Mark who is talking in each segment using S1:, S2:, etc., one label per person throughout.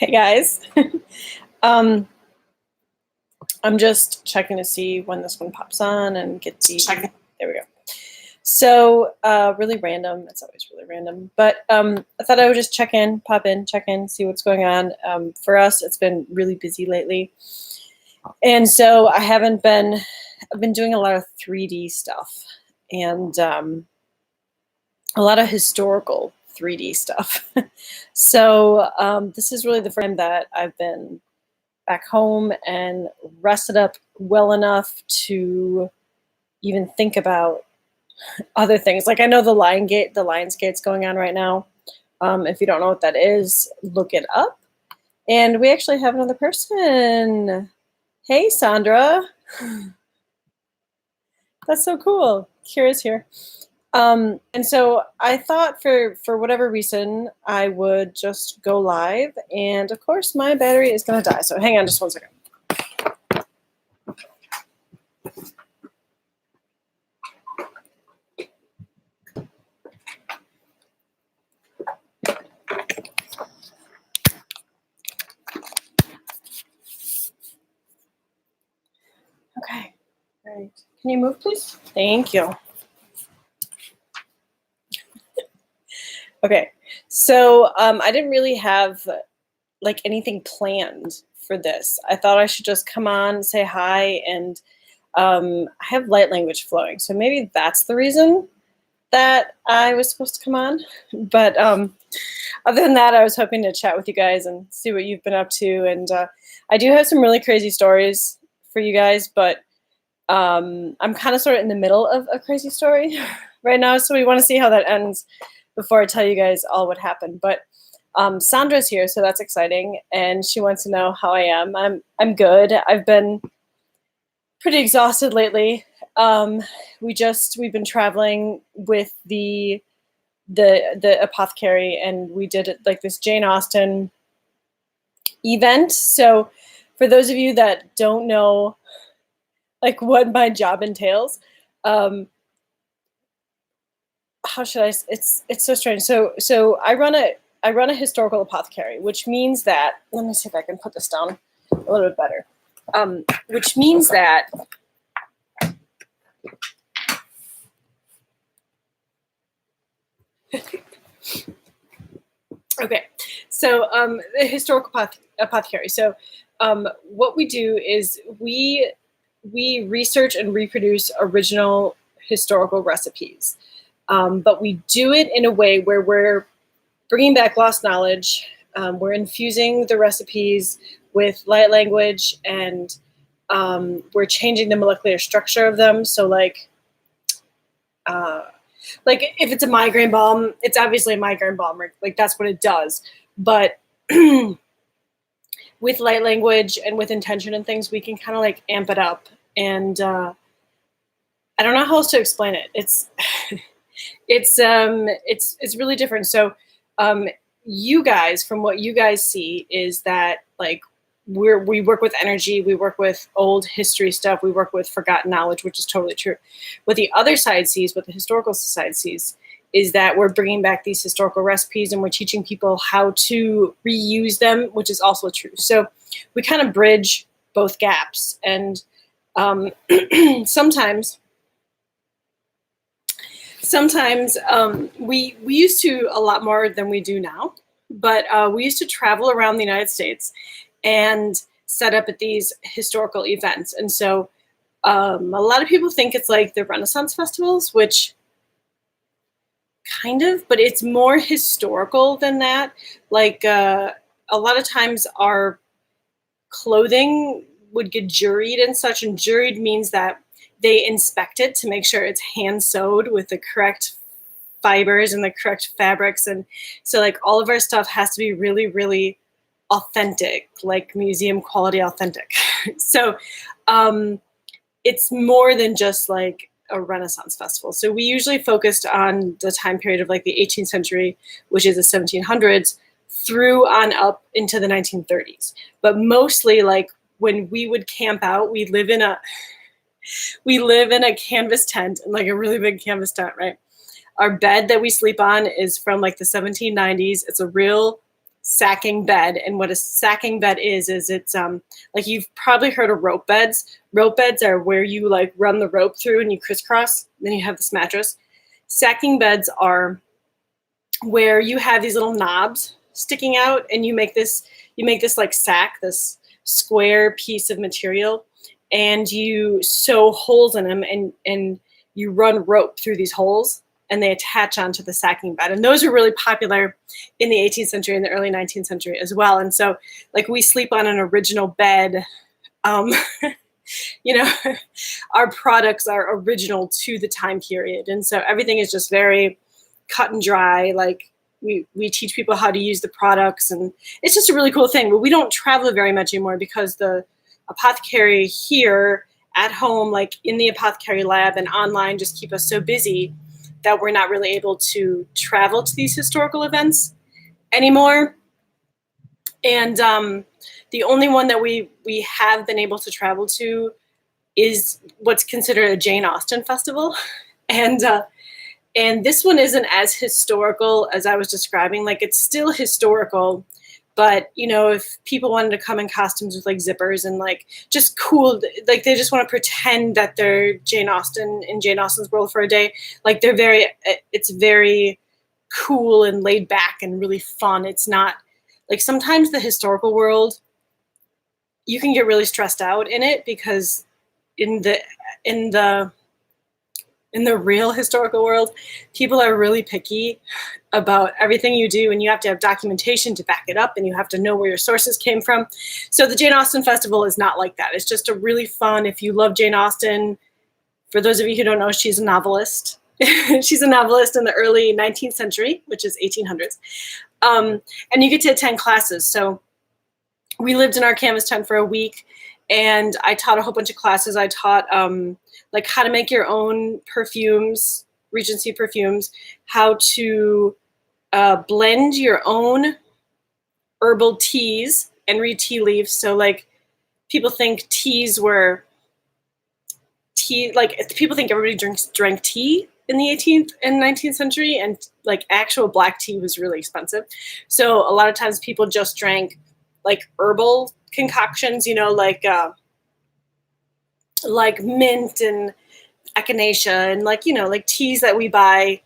S1: Hey guys. um, I'm just checking to see when this one pops on and get the. There we go. So, really random. It's always really random. But I thought I would just pop in, check in, see what's going on. For us, it's been really busy lately. And so I've been doing a lot of 3D stuff and a lot of historical 3D stuff. So this is really the first time that I've been back home and rested up well enough to even think about other things. Like I know the Lionsgate's going on right now. If you don't know what that is, look it up. And we actually have another person. Hey, Sandra. That's so cool. Kira's here. And so I thought for whatever reason, I would just go live. And of course, my battery is going to die. So hang on just one second. Okay. All right. Can you move, please? Thank you. Okay. So I didn't really have like anything planned for this. I thought I should just come on, say hi, and I have light language flowing. So maybe that's the reason that I was supposed to come on. But other than that, I was hoping to chat with you guys and see what you've been up to. And I do have some really crazy stories for you guys, but I'm kind of sort of in the middle of a crazy story right now. So we want to see how that ends before I tell you guys all what happened. But Sandra's here, so that's exciting. And she wants to know how I am. I'm good. I've been pretty exhausted lately. We've been traveling with the apothecary, and we did it like this Jane Austen event. So for those of you that don't know like what my job entails, how should I, it's so strange. So I run a historical apothecary, which means that, let me see if I can put this down a little bit better. Which means that okay, so the historical apothecary. So what we do is we research and reproduce original historical recipes, but we do it in a way where we're bringing back lost knowledge. We're infusing the recipes with light language, and we're changing the molecular structure of them. So like if it's a migraine balm, it's obviously a migraine balm, like that's what it does. But with light language and with intention and things, we can kind of like amp it up. And I don't know how else to explain it. It's really different. So you guys, from what you guys see, is that like we work with energy, we work with old history stuff, we work with forgotten knowledge, which is totally true. What the other side sees, what the historical side sees, is that we're bringing back these historical recipes and we're teaching people how to reuse them, which is also true. So we kind of bridge both gaps. And sometimes we used to a lot more than we do now, but we used to travel around the United States and set up at these historical events. And so a lot of people think it's like the Renaissance festivals, which kind of, but it's more historical than that. Like a lot of times our clothing would get juried and such, and juried means that they inspect it to make sure it's hand sewed with the correct fibers and the correct fabrics. And so like all of our stuff has to be really, really authentic, like museum quality authentic. So it's more than just like a Renaissance festival. So we usually focused on the time period of like the 18th century, which is the 1700s, through on up into the 1930s. But mostly like when we would camp out, we live in a canvas tent, and like a really big canvas tent, right? Our bed that we sleep on is from like the 1790s. It's a real sacking bed. And what a sacking bed is it's like you've probably heard of rope beds. Rope beds are where you like run the rope through and you crisscross, then you have this mattress. Sacking beds are where you have these little knobs sticking out, and you make this like sack, this square piece of material, and you sew holes in them, and you run rope through these holes, and they attach onto the sacking bed. And those are really popular in the 18th century and the early 19th century as well. And so like we sleep on an original bed. You know, our products are original to the time period. And so everything is just very cut and dry. Like we teach people how to use the products, and it's just a really cool thing. But we don't travel very much anymore because the apothecary here at home, like in the apothecary lab and online, just keep us so busy that we're not really able to travel to these historical events anymore. And the only one that we have been able to travel to is what's considered a Jane Austen festival. And this one isn't as historical as I was describing. Like it's still historical, but you know, if people wanted to come in costumes with like zippers and like just cool, like they just want to pretend that they're Jane Austen in Jane Austen's world for a day, like it's very cool and laid back and really fun. It's not like sometimes the historical world, you can get really stressed out in it because in the real historical world, people are really picky about everything you do, and you have to have documentation to back it up, and you have to know where your sources came from. So the Jane Austen Festival is not like that. It's just a really fun, if you love Jane Austen, for those of you who don't know, she's a novelist. She's a novelist in the early 19th century, which is 1800s. And you get to attend classes. So we lived in our canvas tent for a week, and I taught a whole bunch of classes. I taught like how to make your own perfumes, Regency perfumes, how to blend your own herbal teas and read tea leaves. So like people think teas were tea, like people think everybody drank tea in the 18th and 19th century, and like actual black tea was really expensive. So a lot of times people just drank like herbal concoctions, you know, like mint and echinacea and like, you know, like teas that we buy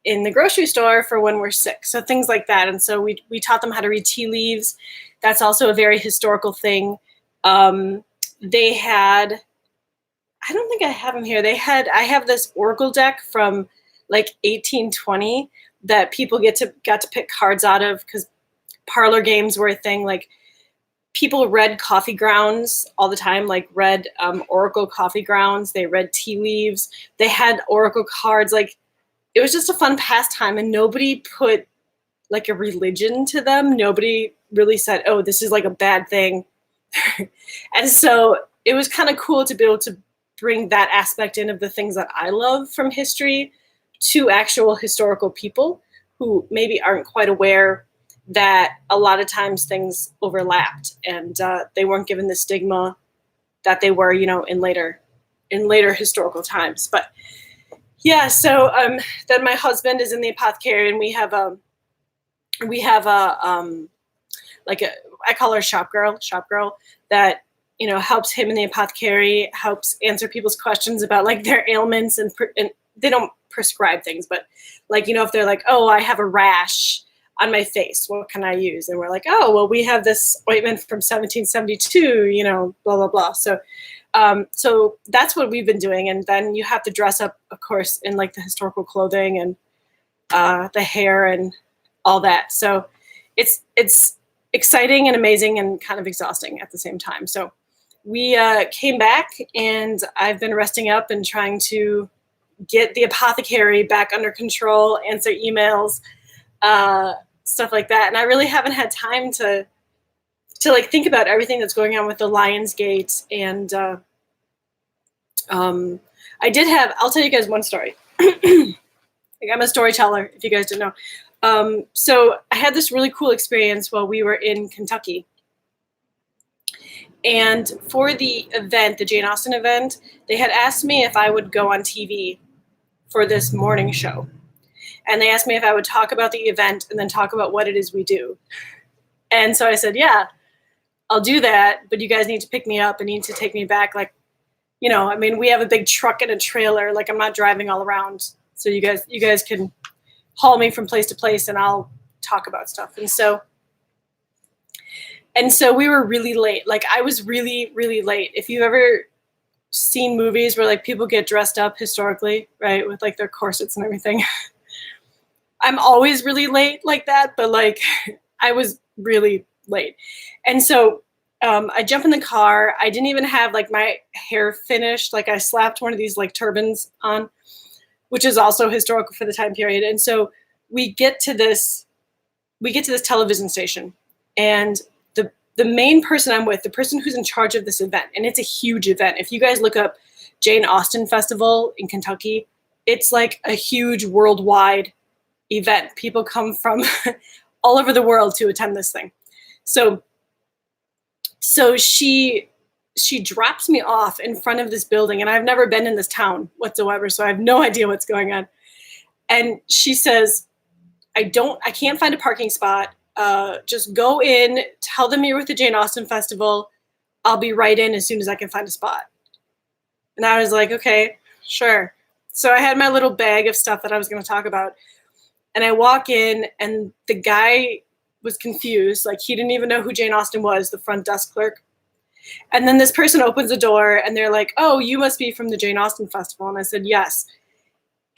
S1: in the grocery store for when we're sick. So things like that. And so we taught them how to read tea leaves. That's also a very historical thing. They had, I don't think I have them here. I have this oracle deck from like 1820 that people got to pick cards out of because parlor games were a thing. Like people read coffee grounds all the time, like read oracle coffee grounds. They read tea leaves. They had oracle cards. Like it was just a fun pastime, and nobody put like a religion to them. Nobody really said, oh, this is like a bad thing. And so it was kind of cool to be able to bring that aspect in of the things that I love from history to actual historical people who maybe aren't quite aware that a lot of times things overlapped, and they weren't given the stigma that they were, you know, in later historical times. But yeah, so then my husband is in the apothecary, and we have a like I call her shop girl that, you know, helps him in the apothecary, helps answer people's questions about like their ailments, and they don't prescribe things, but like, you know, if they're like, oh, I have a rash on my face, what can I use? And we're like, oh, well, we have this ointment from 1772, you know, blah, blah, blah. So, so that's what we've been doing. And then you have to dress up, of course, in like the historical clothing and the hair and all that. So it's exciting and amazing and kind of exhausting at the same time. So we came back, and I've been resting up and trying to get the apothecary back under control, answer emails, stuff like that. And I really haven't had time to like think about everything that's going on with the Lion's Gate. And I did have, I'll tell you guys one story. Like, I'm a storyteller, if you guys didn't know. So I had this really cool experience while we were in Kentucky. And for the event, the Jane Austen event, they had asked me if I would go on TV for this morning show. And they asked me if I would talk about the event and then talk about what it is we do. And so I said, yeah, I'll do that, but you guys need to pick me up and need to take me back. Like, you know, I mean, we have a big truck and a trailer. Like, I'm not driving all around. So you guys can haul me from place to place and I'll talk about stuff. And so we were really late. Like, I was really, really late. If you've ever seen movies where like people get dressed up historically, right, with like their corsets and everything, I'm always really late like that, but like I was really late. And so I jump in the car. I didn't even have like my hair finished. Like, I slapped one of these like turbans on, which is also historical for the time period. And so we get to this television station, and the main person I'm with, the person who's in charge of this event, and it's a huge event. If you guys look up Jane Austen Festival in Kentucky, it's like a huge worldwide event. People come from all over the world to attend this thing. So she drops me off in front of this building, and I've never been in this town whatsoever, so I have no idea what's going on. And she says, I can't find a parking spot. Just go in, tell them you're with the Jane Austen Festival. I'll be right in as soon as I can find a spot. And I was like, okay, sure. So I had my little bag of stuff that I was going to talk about. And I walk in, and the guy was confused. Like, he didn't even know who Jane Austen was, the front desk clerk. And then this person opens the door, and they're like, oh, you must be from the Jane Austen Festival. And I said, yes.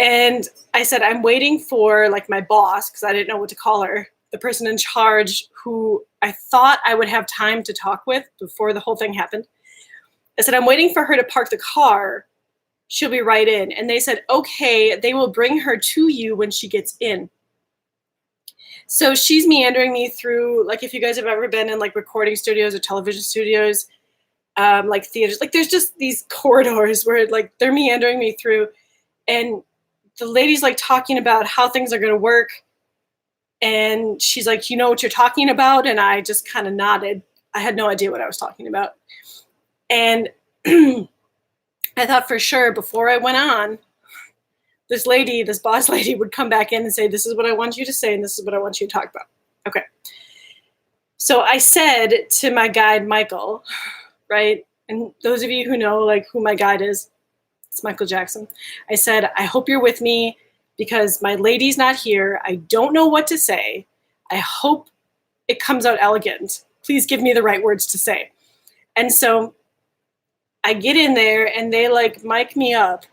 S1: And I said, I'm waiting for like my boss, because I didn't know what to call her, the person in charge who I thought I would have time to talk with before the whole thing happened. I said, I'm waiting for her to park the car. She'll be right in. And they said, okay, they will bring her to you when she gets in. So she's meandering me through, like, if you guys have ever been in like recording studios or television studios, like theaters, like there's just these corridors where like they're meandering me through, and the lady's like talking about how things are going to work. And she's like, you know what you're talking about? And I just kind of nodded. I had no idea what I was talking about. And I thought for sure before I went on, this boss lady would come back in and say, this is what I want you to say, and this is what I want you to talk about. Okay. So I said to my guide, Michael, right? And those of you who know like who my guide is, it's Michael Jackson. I said, I hope you're with me, because my lady's not here. I don't know what to say. I hope it comes out elegant. Please give me the right words to say. And so I get in there, and they like mic me up,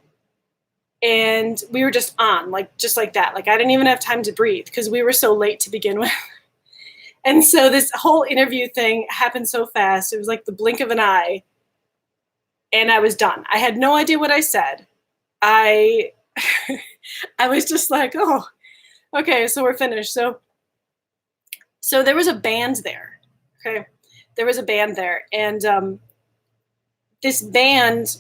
S1: and we were just on, like, just like that. Like, I didn't even have time to breathe because we were so late to begin with. And so this whole interview thing happened so fast. It was like the blink of an eye, and I was done. I had no idea what I said. I was just like, oh, okay, so we're finished. So there was a band there. Okay. There was a band there. And this band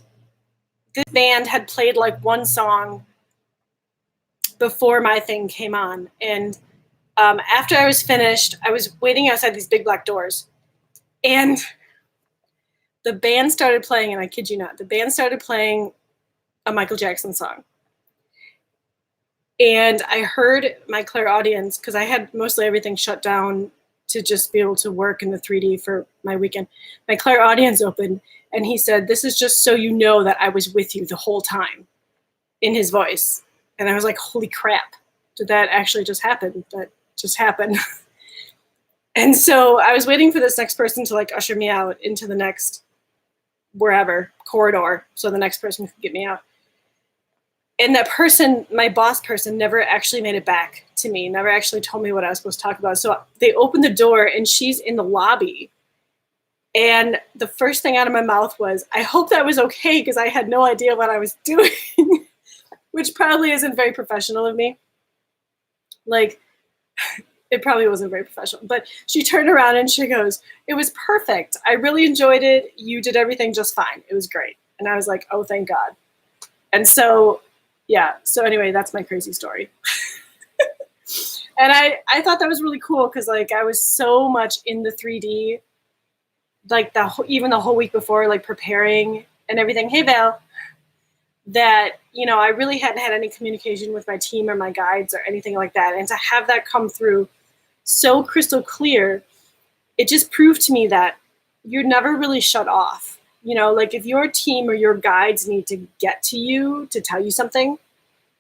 S1: had played like one song before my thing came on. And after I was finished, I was waiting outside these big black doors. And the band started playing, and I kid you not, the band started playing a Michael Jackson song. And I heard my clairaudience, because I had mostly everything shut down to just be able to work in the 3D for my weekend. My clairaudience opened, and he said, this is just so you know that I was with you the whole time, in his voice. And I was like, holy crap, did that actually just happen? That just happened. And so I was waiting for this next person to like usher me out into the next wherever corridor, so the next person could get me out. And that person, my boss person, never actually made it back to me, never actually told me what I was supposed to talk about. So they opened the door, and she's in the lobby. And the first thing out of my mouth was, I hope that was okay, because I had no idea what I was doing, which probably isn't very professional of me. Like, it probably wasn't very professional. But she turned around and she goes, it was perfect. I really enjoyed it. You did everything just fine. It was great. And I was like, oh, thank God. And so, yeah. So anyway, that's my crazy story. And I thought that was really cool, because like I was so much in the 3D, like even the whole week before, like preparing and everything. Hey, Val. That, you know, I really hadn't had any communication with my team or my guides or anything like that. And to have that come through so crystal clear, it just proved to me that you're never really shut off. You know, like if your team or your guides need to get to you to tell you something,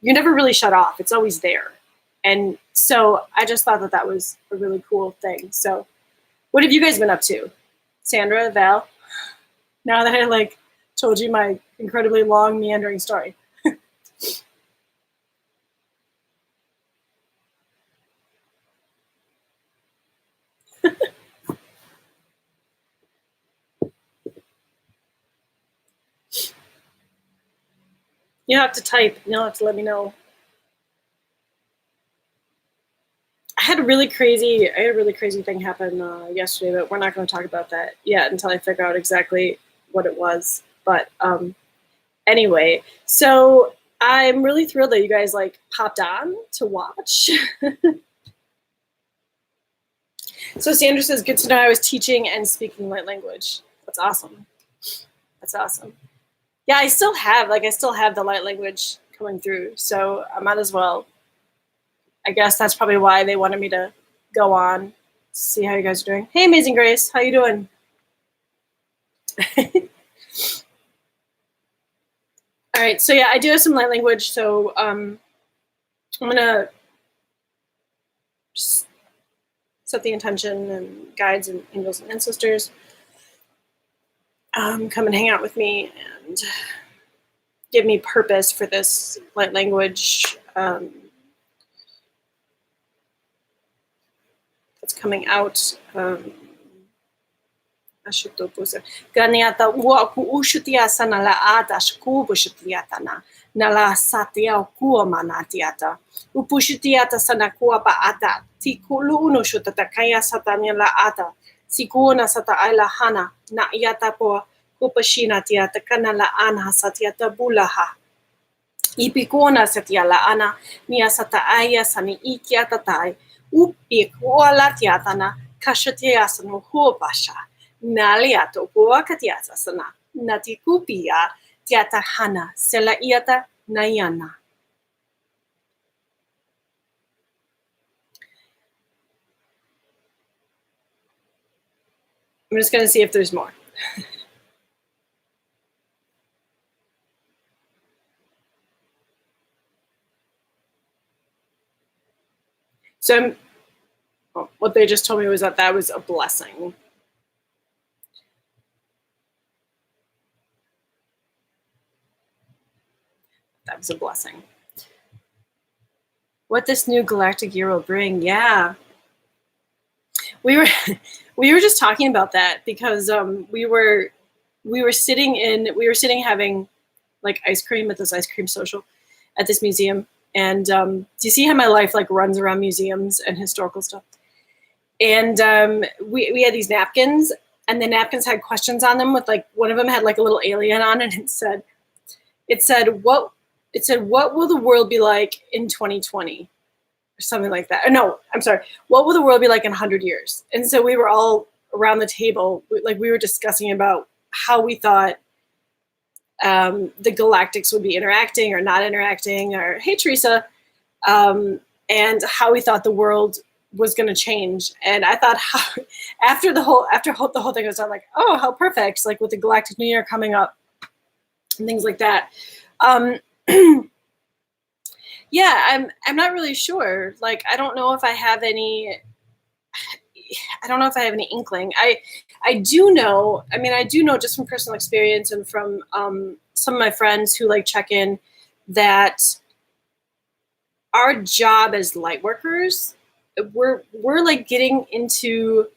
S1: you're never really shut off. It's always there. And so I just thought that that was a really cool thing. So what have you guys been up to? Sandra, Val? Now that I like told you my incredibly long meandering story. You have to type. You'll have to let me know. I had a really crazy thing happen yesterday, but we're not going to talk about that yet until I figure out exactly what it was. But anyway, so I'm really thrilled that you guys like popped on to watch. So Sandra says, good to know I was teaching and speaking light language. That's awesome. That's awesome. Yeah, I still have the light language coming through. So I might as well. I guess that's probably why they wanted me to go on, see how you guys are doing. Hey, Amazing Grace, how you doing? All right, so yeah, I do have some light language. So I'm gonna set the intention, and guides and angels and ancestors come and hang out with me and give me purpose for this light language that's coming out. Ganiata waku ushutia sana la ata shkubushiatiata na la satia kuwa manatiata. Upushitiata sana kuwa ba ata. Tikulu uno shutata kaya satanya la ata. Sikuna sata aila hana na iata po kupashina tiata kana la anha satiata bulaha. Ipikona satia la ana nia sata aya sani ikiata tai. Upi kuwa latiatana kashatia sanu huopasha. Naliato kuakatiata sana natikupia tiata hana sela iata nayana. I'm just going to see if there's more. So what they just told me was that was a blessing. That was a blessing. What this new galactic year will bring, yeah. We were just talking about that because we were sitting having like ice cream at this ice cream social at this museum, and do you see how my life like runs around museums and historical stuff? And we had these napkins, and the napkins had questions on them with like one of them had like a little alien on it, and it said what will the world be like in 2020 or something like that. No, I'm sorry. What will the world be like in 100 years? And so we were all around the table, like we were discussing about how we thought the galactics would be interacting or not interacting, or hey Teresa, and how we thought the world was going to change. And I thought after the whole thing was done, like, oh, how perfect, like with the Galactic New Year coming up and things like that. Yeah, I'm not really sure. Like, I don't know if I have any inkling. I do know just from personal experience and from some of my friends who like check in that our job as light workers, we're like getting into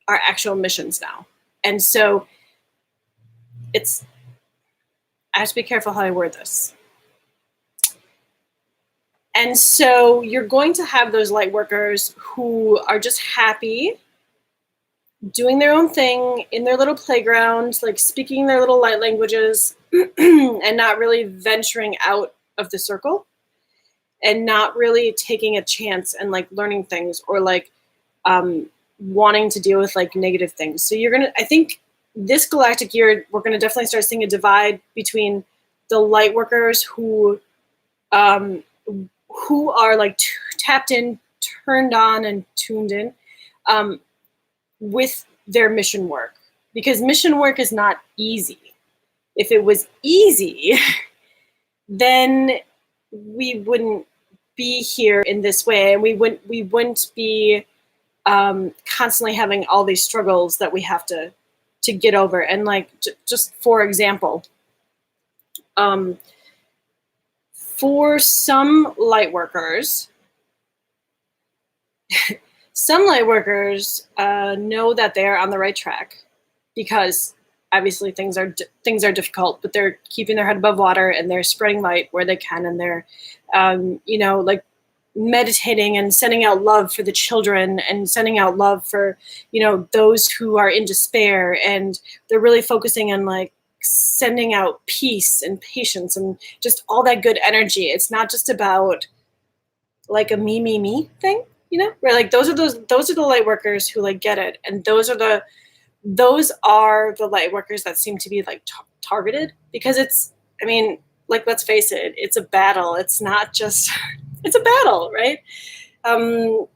S1: our actual missions now. And so I have to be careful how I word this. And so you're going to have those light workers who are just happy doing their own thing in their little playground, like speaking their little light languages and not really venturing out of the circle and not really taking a chance and like learning things or like wanting to deal with like negative things. So I think this galactic year, we're going to definitely start seeing a divide between the light workers who are like tapped in, turned on, and tuned in, with their mission work, because mission work is not easy. If it was easy, then we wouldn't be here in this way, and we wouldn't be constantly having all these struggles that we have to get over. And like, just for example, for some light workers, know that they're on the right track, because obviously things are difficult, but they're keeping their head above water, and they're spreading light where they can, and they're like meditating and sending out love for the children, and sending out love for those who are in despair, and they're really focusing on like sending out peace and patience and just all that good energy. It's not just about like a me thing, where like those are the light workers who like get it, and those are the light workers that seem to be like targeted, because it's, I mean, like, let's face it, it's a battle. It's not just it's a battle, right? And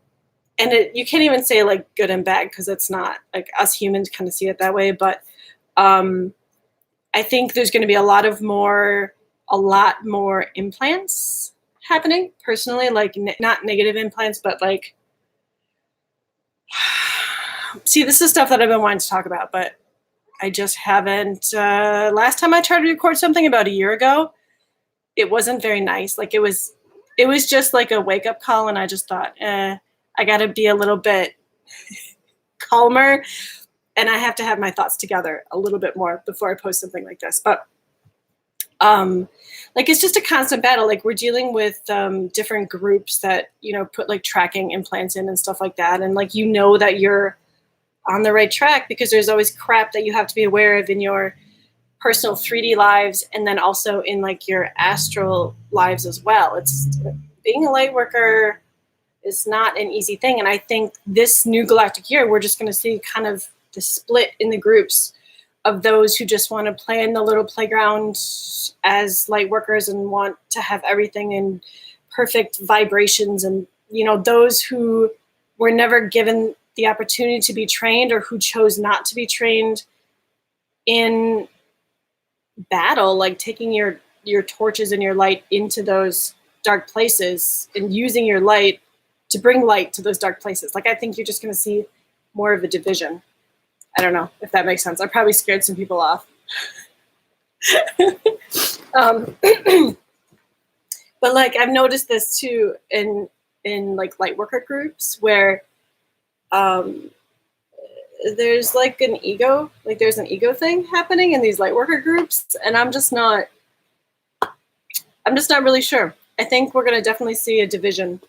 S1: you can't even say like good and bad, because it's not, like, us humans kind of see it that way. But I think there's going to be a lot more implants happening, personally, like not negative implants, but like, see, this is stuff that I've been wanting to talk about, but I just haven't. Last time I tried to record something about a year ago, it wasn't very nice. Like, it was just like a wake up call, and I just thought, I got to be a little bit calmer, and I have to have my thoughts together a little bit more before I post something like this. But like, it's just a constant battle. Like, we're dealing with different groups that put like tracking implants in and stuff like that, and like that you're on the right track, because there's always crap that you have to be aware of in your personal 3D lives, and then also in like your astral lives as well. It's, being a light worker is not an easy thing. And I think this new galactic year, we're just going to see kind of the split in the groups of those who just want to play in the little playground as light workers and want to have everything in perfect vibrations, and those who were never given the opportunity to be trained, or who chose not to be trained in battle, like taking your torches and your light into those dark places, and using your light to bring light to those dark places. Like, I think you're just going to see more of a division. I don't know if that makes sense. I probably scared some people off. But like, I've noticed this too in like light worker groups, where there's like an ego, like there's an ego thing happening in these light worker groups, and I'm just not really sure. I think we're going to definitely see a division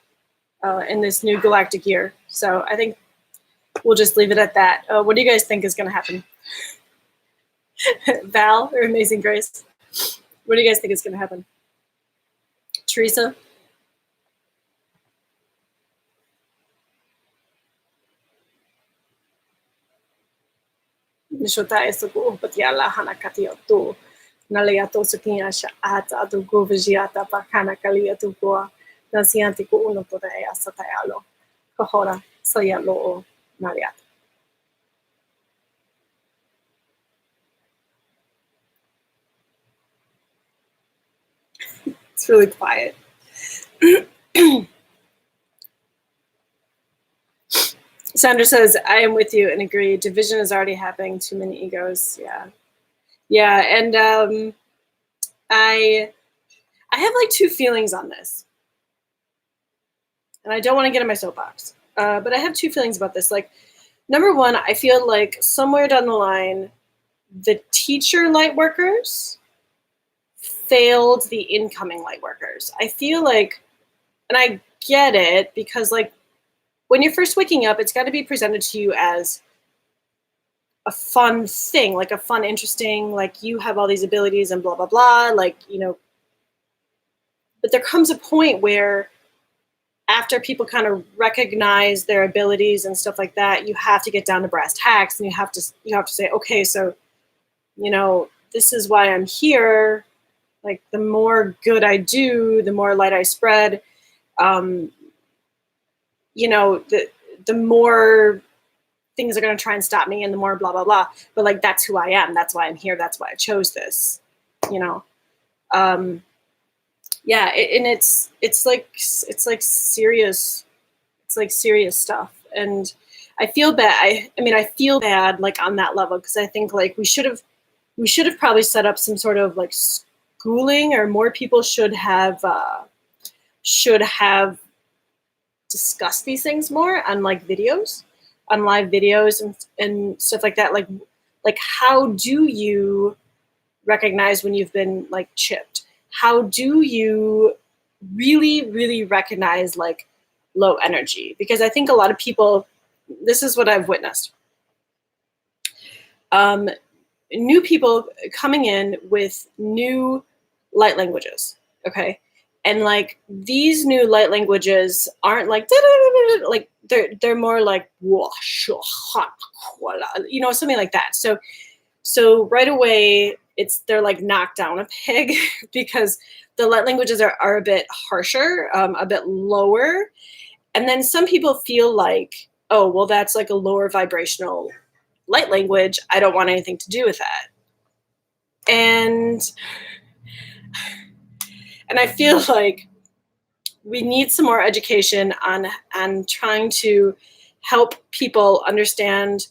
S1: in this new galactic year. So I think we'll just leave it at that. What do you guys think is going to happen? Val or Amazing Grace? What do you guys think is going to happen? Teresa? Nishota esuku patiala hanakati otu. Naliato sukiya shaata atu govijiata pakana kalia tu goa. Nasianti ku uno toda ea satayalo. Kohora sayalo naliato. It's really quiet. Sandra says, I am with you and agree. Division is already happening. Too many egos. Yeah. And I have like two feelings on this. And I don't want to get in my soapbox. But I have two feelings about this. Like, number one, I feel like somewhere down the line, the teacher light workers failed the incoming light workers. I feel like, and I get it, because like, when you're first waking up, it's got to be presented to you as a fun thing, like a fun, interesting, like you have all these abilities and blah, blah, blah, like, but there comes a point where after people kind of recognize their abilities and stuff like that, you have to get down to brass tacks, and you have to say, okay, so, this is why I'm here. Like, the more good I do, the more light I spread, the more things are going to try and stop me, and the more blah, blah, blah. But like, that's who I am. That's why I'm here. That's why I chose this, you know? Yeah. And it's like serious stuff. And I feel bad. I mean, I feel bad like on that level, because I think like we should have probably set up some sort of like schooling, or more people should have discussed these things more on like videos, on live videos and stuff like that. Like how do you recognize when you've been like chipped? How do you really, really recognize like low energy? Because I think a lot of people, this is what I've witnessed. New people coming in with new light languages, okay? And like these new light languages aren't like, like they're more like, you know, something like that. So right away, they're like knocked down a peg because the light languages are a bit harsher, a bit lower. And then some people feel like, oh, well, that's like a lower vibrational light language. I don't want anything to do with that. And I feel like we need some more education on trying to help people understand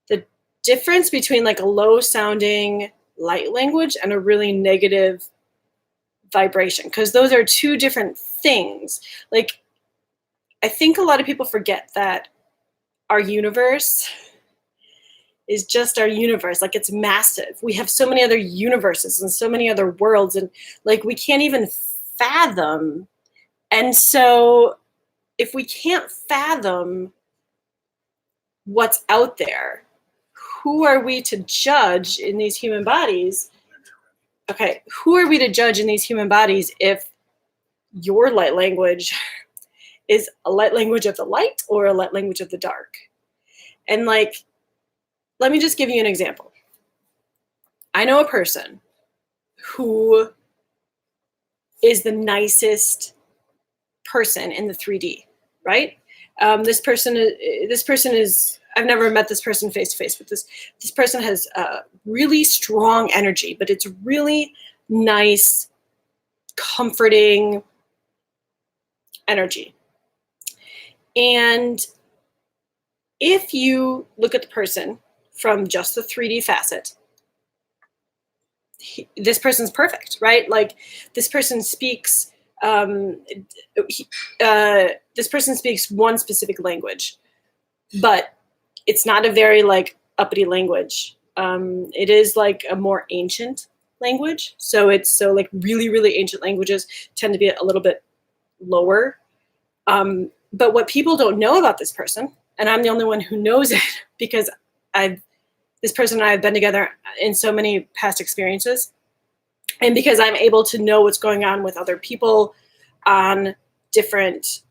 S1: the difference between like a low sounding light language and a really negative vibration, because those are two different things. Like, I think a lot of people forget that our universe is just our universe. Like, it's massive. We have so many other universes and so many other worlds, and like we can't even fathom. And so if we can't fathom what's out there, who are we to judge in these human bodies? Okay, who are we to judge in these human bodies if your light language is a light language of the light or a light language of the dark? And like, let me just give you an example. I know a person who is the nicest person in the 3D, right? This person is, I've never met this person face to face, but this person has really strong energy, but it's really nice, comforting energy. And if you look at the person from just the 3D facet, this person's perfect, right? Like, this person speaks, this person speaks one specific language, but it's not a very like uppity language. It is like a more ancient language. So like really, really ancient languages tend to be a little bit lower. But what people don't know about this person, and I'm the only one who knows it because this person and I have been together in so many past experiences, and because I'm able to know what's going on with other people on different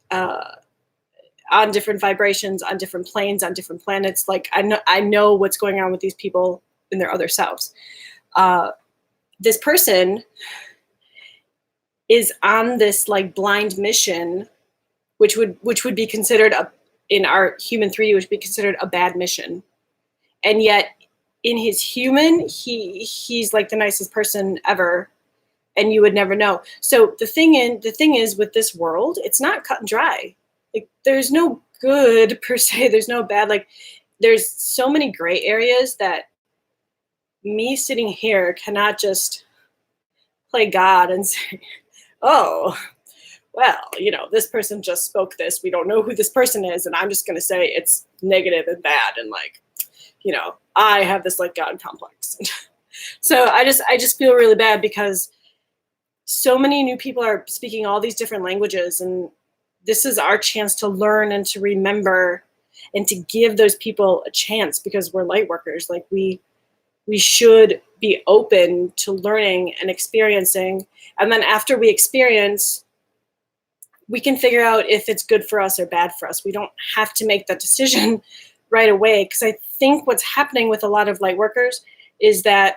S1: vibrations, on different planes, on different planets. Like, I know what's going on with these people in their other selves. This person is on this like blind mission, which would be considered in our human 3D, which would be considered a bad mission. And yet in his human, he's like the nicest person ever, and you would never know. So the thing is with this world, it's not cut and dry. Like, there's no good per se. There's no bad. Like, there's so many gray areas that me sitting here cannot just play God and say, oh, well, you know, this person just spoke this. We don't know who this person is, and I'm just going to say it's negative and bad, and like, you know, I have this like God complex. So I just feel really bad because so many new people are speaking all these different languages, and this is our chance to learn and to remember and to give those people a chance, because we're light workers. Like, we should be open to learning and experiencing. And then after we experience, we can figure out if it's good for us or bad for us. We don't have to make that decision right away. Because I think what's happening with a lot of light workers is that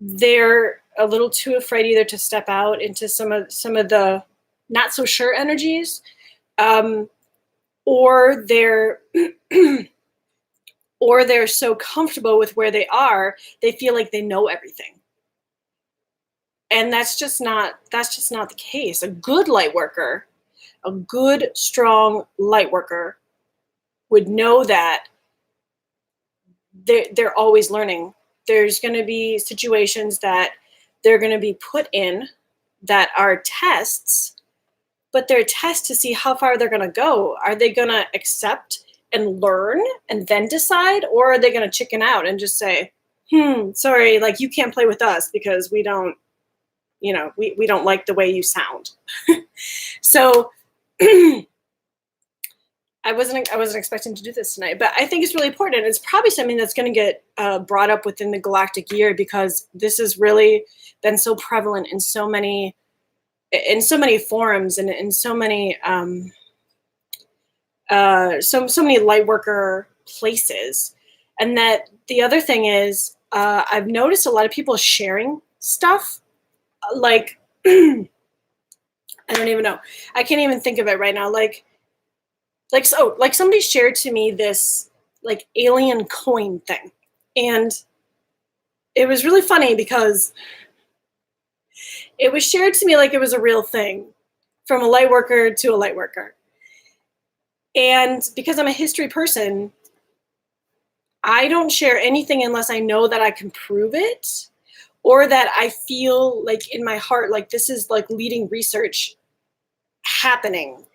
S1: they're a little too afraid either to step out into some of the not so sure energies, or they're or they're so comfortable with where they are, they feel like they know everything. And that's just not the case. A good light worker, a good, strong light worker would know that they're always learning. There's going to be situations that they're going to be put in that are tests, but they're tests to see how far they're going to go. Are they going to accept and learn and then decide, or are they going to chicken out and just say, sorry, like you can't play with us because we don't, we don't like the way you sound. So I wasn't expecting to do this tonight, but I think it's really important. It's probably something that's going to get brought up within the Galactic Year, because this has really been so prevalent in so many forums and in so many so many Lightworker places. And that the other thing is, I've noticed a lot of people sharing stuff like I don't even know. I can't even think of it right now. Like somebody shared to me this like alien coin thing. And it was really funny because it was shared to me like it was a real thing from a light worker to a light worker. And because I'm a history person, I don't share anything unless I know that I can prove it, or that I feel like in my heart, like this is like leading research happening.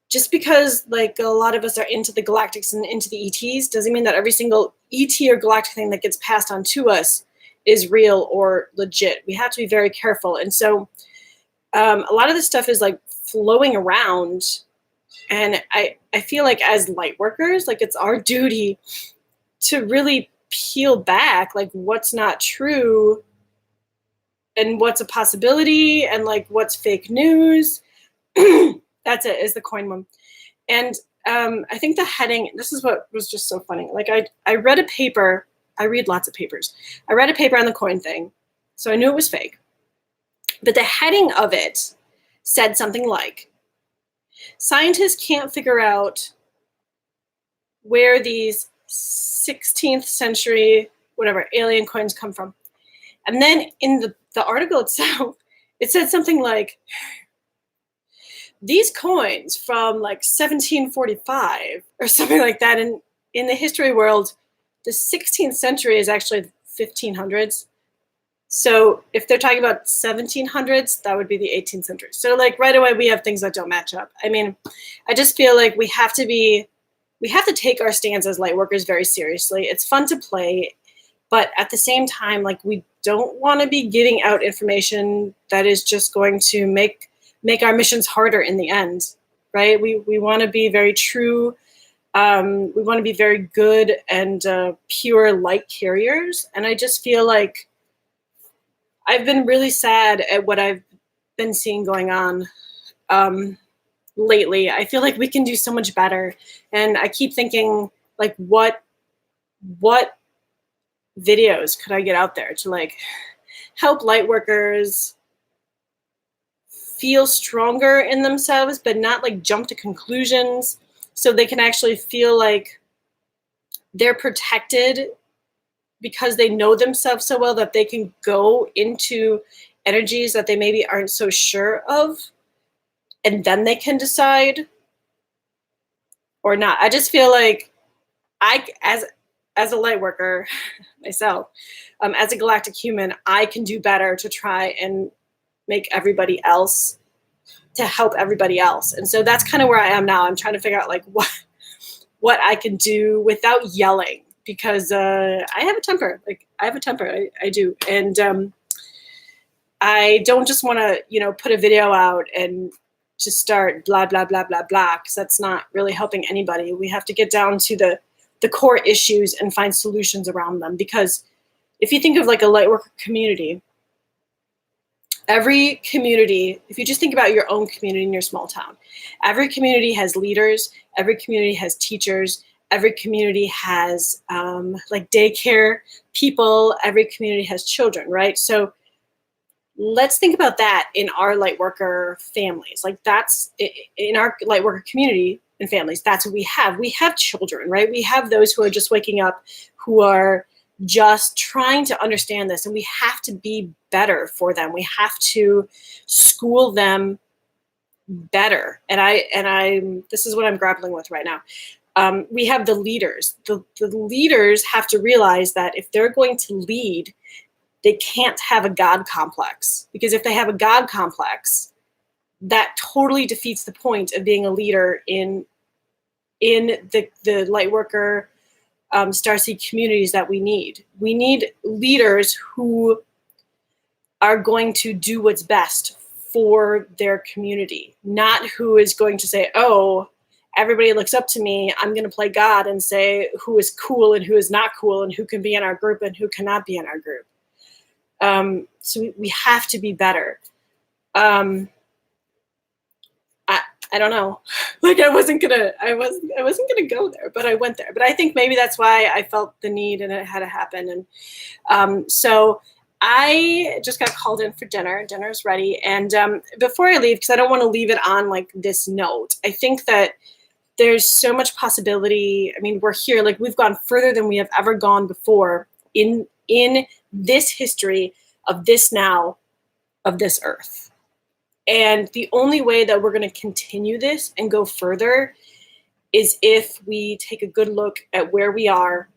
S1: Just because like a lot of us are into the galactics and into the ETs doesn't mean that every single ET or galactic thing that gets passed on to us is real or legit. We have to be very careful. And so a lot of this stuff is like flowing around. And I feel like as light workers, like it's our duty to really peel back like what's not true and what's a possibility and like what's fake news. That's it, is the coin one. And I think the heading, this is what was just so funny. Like I read a paper, I read lots of papers. I read a paper on the coin thing, so I knew it was fake. But the heading of it said something like, scientists can't figure out where these 16th century, whatever, alien coins come from. And then in the article itself, it said something like, these coins from like 1745 or something like that. And in the history world, the 16th century is actually 1500s. So if they're talking about 1700s, that would be the 18th century. So like right away, we have things that don't match up. I mean, I just feel like we have to take our stance as light workers very seriously. It's fun to play, but at the same time, like we don't want to be giving out information that is just going to make our missions harder in the end, right? We want to be very true. We want to be very good and pure light carriers. And I just feel like I've been really sad at what I've been seeing going on lately. I feel like we can do so much better. And I keep thinking, like, what videos could I get out there to like help light workers feel stronger in themselves, but not like jump to conclusions, so they can actually feel like they're protected because they know themselves so well that they can go into energies that they maybe aren't so sure of, and then they can decide or not. I just feel like as a light worker myself, as a galactic human, I can do better to try and make everybody else, to help everybody else. And so that's kind of where I am now. I'm trying to figure out like what I can do without yelling, because I have a temper. Like I have a temper, I do. And I don't just want to, put a video out and just start blah, blah, blah, blah, blah, because that's not really helping anybody. We have to get down to the core issues and find solutions around them. Because if you think of like a lightworker community, every community, if you just think about your own community in your small town, every community has leaders, every community has teachers, every community has like daycare people, every community has children, right? So let's think about that in our lightworker families. Like that's in our lightworker community, and families. That's what we have. We have children, right? We have those who are just waking up, who are just trying to understand this, and we have to be better for them. We have to school them better. And this is what I'm grappling with right now. We have the leaders. The leaders have to realize that if they're going to lead, they can't have a God complex, because if they have a God complex, that totally defeats the point of being a leader in the Lightworker Starseed communities that we need. We need leaders who are going to do what's best for their community, not who is going to say, oh, everybody looks up to me, I'm going to play God and say who is cool and who is not cool and who can be in our group and who cannot be in our group. So we have to be better. I don't know. Like I wasn't gonna go there, but I went there. But I think maybe that's why I felt the need and it had to happen. And so I just got called in for dinner. Dinner's ready. And before I leave, because I don't want to leave it on like this note, I think that there's so much possibility. I mean, we're here, like we've gone further than we have ever gone before in this history of this now, of this earth. And the only way that we're going to continue this and go further is if we take a good look at where we are,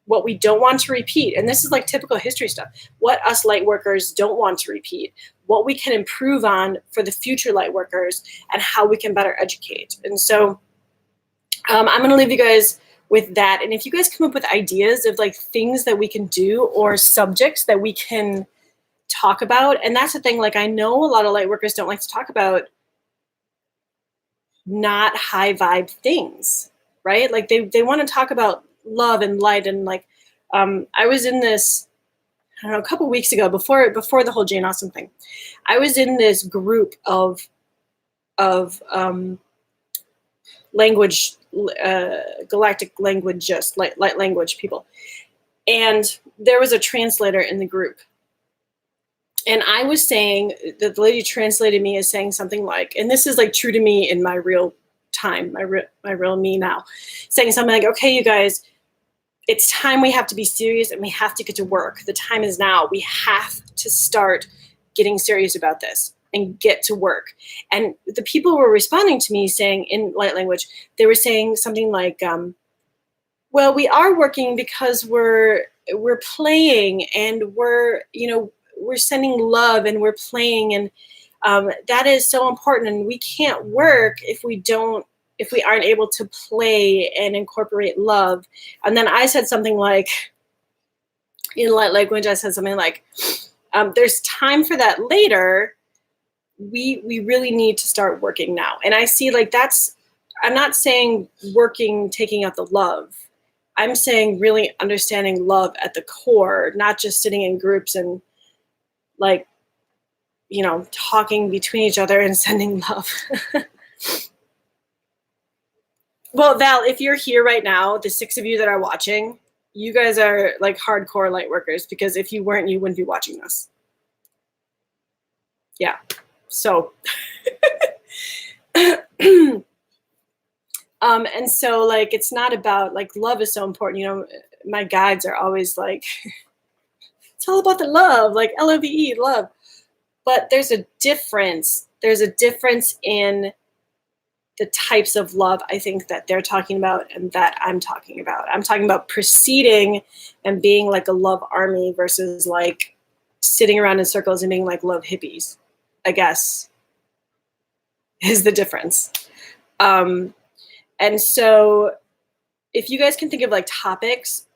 S1: what we don't want to repeat. And this is like typical history stuff. What us light workers don't want to repeat, what we can improve on for the future light workers, and how we can better educate. And so I'm going to leave you guys with that. And if you guys come up with ideas of like things that we can do or subjects that we can talk about, and that's the thing, like I know a lot of light workers don't like to talk about not high vibe things, right? Like they want to talk about love and light. And like I was in this, I don't know, a couple weeks ago before the whole Jane Austen thing, I was in this group of language, galactic language, just light language people, and there was a translator in the group. And I was saying that the lady translated me as saying something like, and this is like true to me in my real time, my real me now, saying something like, okay, you guys, it's time we have to be serious and we have to get to work. The time is now. We have to start getting serious about this and get to work. And the people were responding to me saying in light language, they were saying something like, well, we are working because we're playing and we're sending love and we're playing, and that is so important, and we can't work if we aren't able to play and incorporate love. And then I said something like, in light language, I said something like, there's time for that later. We really need to start working now. And I see like I'm not saying working, taking out the love. I'm saying really understanding love at the core, not just sitting in groups and like, talking between each other and sending love. Well, Val, if you're here right now, the 6 of you that are watching, you guys are like hardcore light workers, because if you weren't, you wouldn't be watching this. Yeah. So, and so like, it's not about like, love is so important. My guides are always like, it's all about the love, like LOVE, love. But there's a difference. There's a difference in the types of love I think that they're talking about and that I'm talking about. I'm talking about proceeding and being like a love army versus like sitting around in circles and being like love hippies, I guess, is the difference. And so if you guys can think of like topics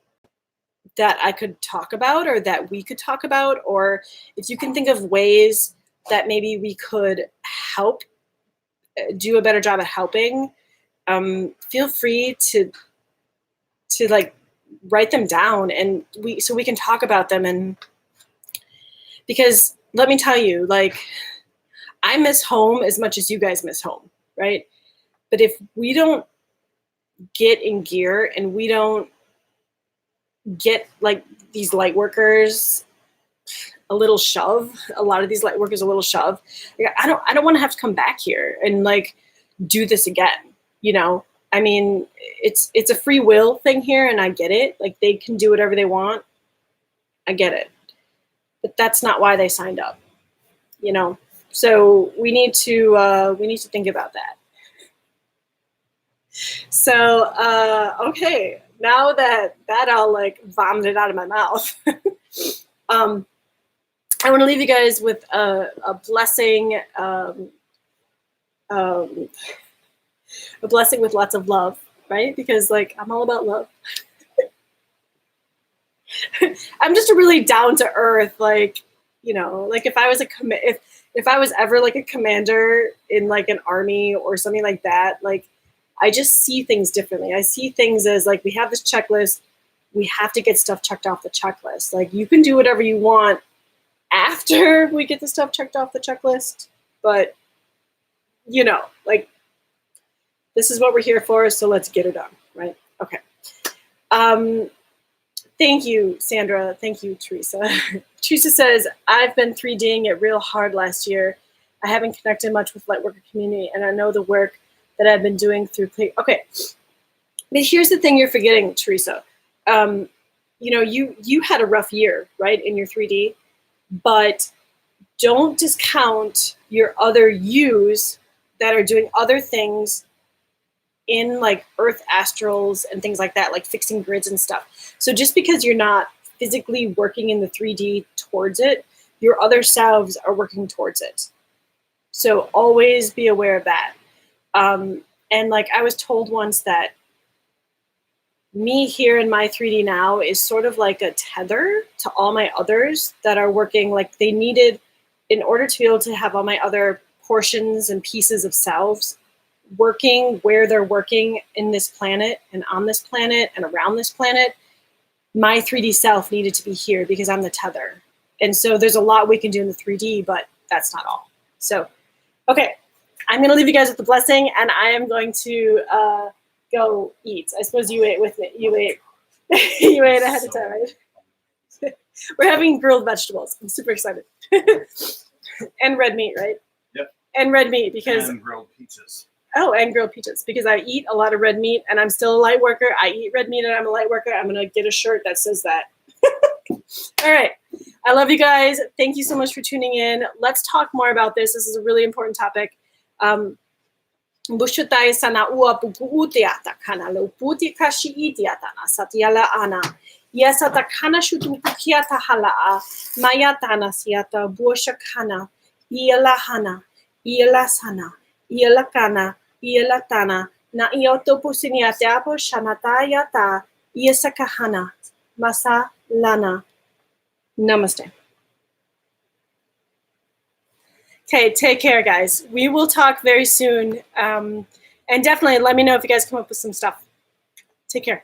S1: that I could talk about or that we could talk about, or if you can think of ways that maybe we could help do a better job at helping, feel free to like write them down, and so we can talk about them. And because let me tell you, like, I miss home as much as you guys miss home, right? But if we don't get in gear and we don't get like these light workers a little shove, a lot of these light workers a little shove, like, I don't want to have to come back here and like do this again, I mean, it's a free will thing here, and I get it. Like, they can do whatever they want. I get it. But that's not why they signed up, you know? So we need to think about that. So, okay, now that all like vomited out of my mouth, I want to leave you guys with a blessing, a blessing with lots of love, right? Because like, I'm all about love. I'm just a really down to earth, like, you know, like if I was if I was ever like a commander in like an army or something like that, like I just see things differently. I see things as like, we have this checklist, we have to get stuff checked off the checklist. Like, you can do whatever you want after we get the stuff checked off the checklist, but you know, like, this is what we're here for, so let's get it done, right? Okay. Thank you, Sandra. Thank you, Teresa. Teresa says, I've been 3Ding it real hard last year. I haven't connected much with Lightworker community, and I know the work that I've been doing through Okay, but here's the thing you're forgetting, Teresa. You know, you had a rough year, right, in your 3D, but don't discount your other yous that are doing other things in like earth astrals and things like that, like fixing grids and stuff. So just because you're not physically working in the 3D towards it, your other selves are working towards it. So always be aware of that. And like I was told once that me here in my 3D now is sort of like a tether to all my others that are working. Like, they needed, in order to be able to have all my other portions and pieces of selves working where they're working in this planet and on this planet and around this planet, my 3D self needed to be here because I'm the tether. And so there's a lot we can do in the 3D, but that's not all. So, okay, I'm going to leave you guys with the blessing, and I am going to go eat. I suppose you ate with me. You ate you ate ahead of time, right? We're having grilled vegetables. I'm super excited. And red meat, right?
S2: Yep.
S1: And red meat because...
S2: And grilled pizzas.
S1: Oh, and grilled pizzas, because I eat a lot of red meat, and I'm still a light worker. I eat red meat, and I'm a light worker. I'm going to get a shirt that says that. All right. I love you guys. Thank you so much for tuning in. Let's talk more about this. This is a really important topic. Bushutai sana ua pukuutiata kana lo puti kashi itiata na satiala ana. Yesata kana shutu pukiata halaa. Mayatana siata bushakana. Iela hana. Iela sana. Iela kana. Iela tana. Na ioto pusiniatapo shanatayata. Iesakahana. Masa lana. Namaste. Okay, take care, guys. We will talk very soon. And definitely let me know if you guys come up with some stuff. Take care.